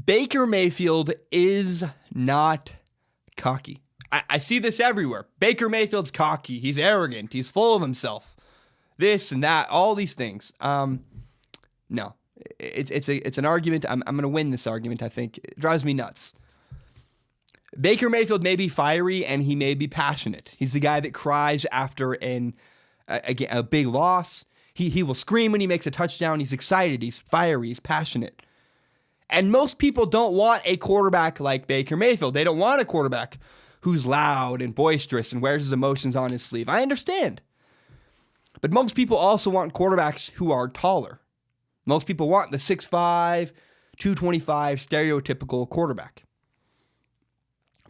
Baker Mayfield is not cocky. I see this everywhere. Baker Mayfield's cocky. He's arrogant. He's full of himself. This and that, all these things. No, it's an argument. I'm going to win this argument, I think. It drives me nuts. Baker Mayfield may be fiery and he may be passionate. He's the guy that cries after a big loss. He will scream when he makes a touchdown. He's excited. He's fiery. He's passionate. And most people don't want a quarterback like Baker Mayfield. They don't want a quarterback who's loud and boisterous and wears his emotions on his sleeve. I understand. But most people also want quarterbacks who are taller. Most people want the 6'5", 225 stereotypical quarterback.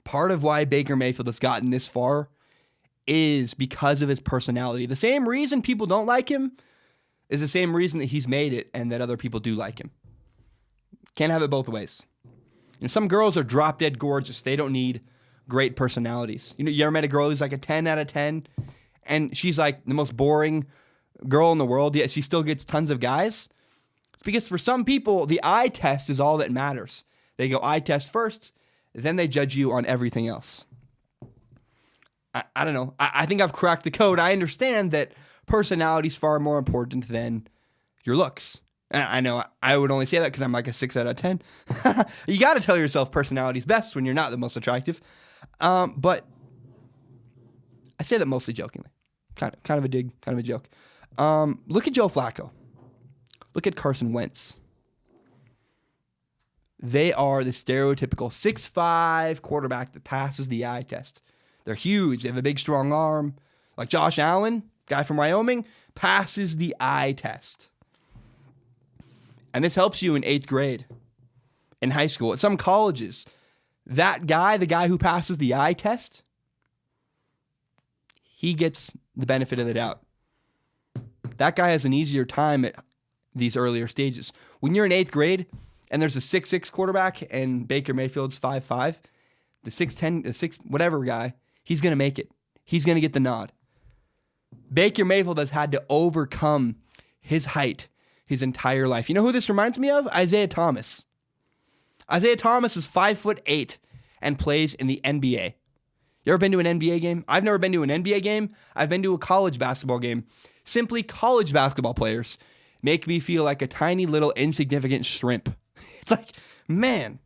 Part of why Baker Mayfield has gotten this far is because of his personality. The same reason people don't like him is the same reason that he's made it and that other people do like him. Can't have it both ways. Some girls are drop dead gorgeous. They don't need great personalities. You ever met a girl who's like a 10 out of 10 and she's like the most boring girl in the world, yet she still gets tons of guys? It's because for some people, the eye test is all that matters. They go eye test first, then they judge you on everything else. I don't know. I think I've cracked the code. I understand that personality is far more important than your looks. I know I would only say that because I'm like a 6 out of 10. You got to tell yourself personality is best when you're not the most attractive. But I say that mostly jokingly. Kind of a dig, kind of a joke. Look at Joe Flacco. Look at Carson Wentz. They are the stereotypical 6'5" quarterback that passes the eye test. They're huge. They have a big, strong arm. Like Josh Allen, guy from Wyoming, passes the eye test. And this helps you in 8th grade, in high school. At some colleges, that guy, the guy who passes the eye test, he gets the benefit of the doubt. That guy has an easier time at these earlier stages. When you're in 8th grade and there's a 6'6" quarterback and Baker Mayfield's 5'5", the 6'10", the 6 whatever guy, he's going to make it. He's going to get the nod. Baker Mayfield has had to overcome his height his entire life. You know who this reminds me of? Isaiah Thomas. Isaiah Thomas is 5'8" and plays in the NBA. You ever been to an NBA game? I've never been to an NBA game. I've been to a college basketball game. Simply college basketball players make me feel like a tiny little insignificant shrimp. It's like, man.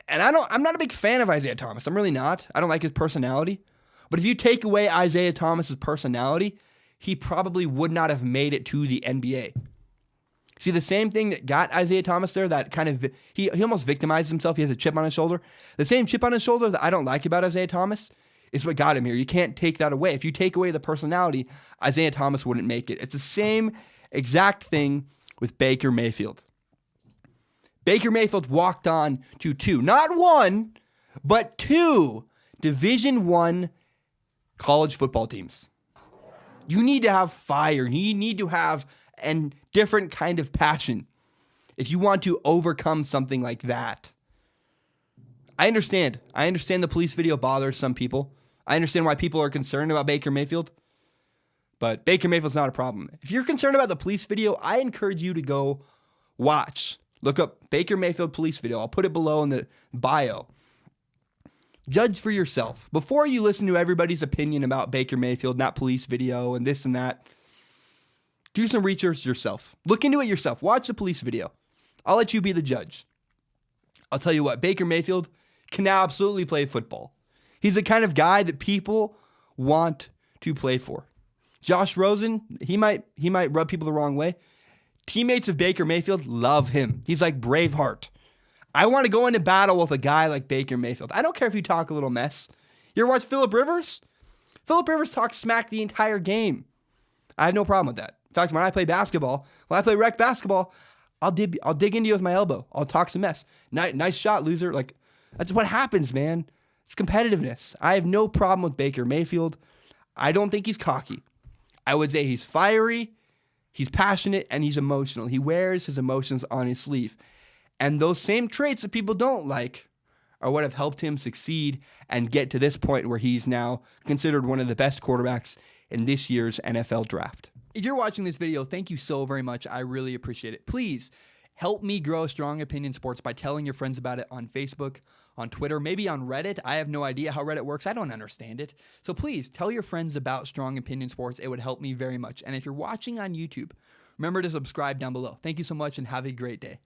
And I'm not a big fan of Isaiah Thomas. I'm really not. I don't like his personality. But if you take away Isaiah Thomas's personality, he probably would not have made it to the NBA. See, the same thing that got Isaiah Thomas there, that kind of, he almost victimized himself. He has a chip on his shoulder. The same chip on his shoulder that I don't like about Isaiah Thomas is what got him here. You can't take that away. If you take away the personality, Isaiah Thomas wouldn't make it. It's the same exact thing with Baker Mayfield. Baker Mayfield walked on to 2, not 1, but 2 Division I college football teams. You need to have fire. You need to have a different kind of passion if you want to overcome something like that. I understand. The police video bothers some people. I understand why people are concerned about Baker Mayfield. But Baker Mayfield's not a problem. If you're concerned about the police video, I encourage you to go watch. Look up Baker Mayfield police video. I'll put it below in the bio. Judge for yourself. Before you listen to everybody's opinion about Baker Mayfield, that police video, and this and that, do some research yourself. Look into it yourself. Watch the police video. I'll let you be the judge. I'll tell you what, Baker Mayfield can absolutely play football. He's the kind of guy that people want to play for. Josh Rosen, he might rub people the wrong way. Teammates of Baker Mayfield love him. He's like Braveheart. I want to go into battle with a guy like Baker Mayfield. I don't care if you talk a little mess. You ever watch Phillip Rivers? Phillip Rivers talks smack the entire game. I have no problem with that. In fact, when I play rec basketball, I'll dig into you with my elbow. I'll talk some mess. Nice shot, loser. Like, that's what happens, man. It's competitiveness. I have no problem with Baker Mayfield. I don't think he's cocky. I would say he's fiery, he's passionate, and he's emotional. He wears his emotions on his sleeve. And those same traits that people don't like are what have helped him succeed and get to this point where he's now considered one of the best quarterbacks in this year's NFL draft. If you're watching this video, thank you so very much. I really appreciate it. Please, Help me grow Strong Opinion Sports by telling your friends about it on Facebook, on Twitter, maybe on Reddit. I have no idea how Reddit works. I don't understand it. So please tell your friends about Strong Opinion Sports. It would help me very much. And if you're watching on YouTube, remember to subscribe down below. Thank you so much and have a great day.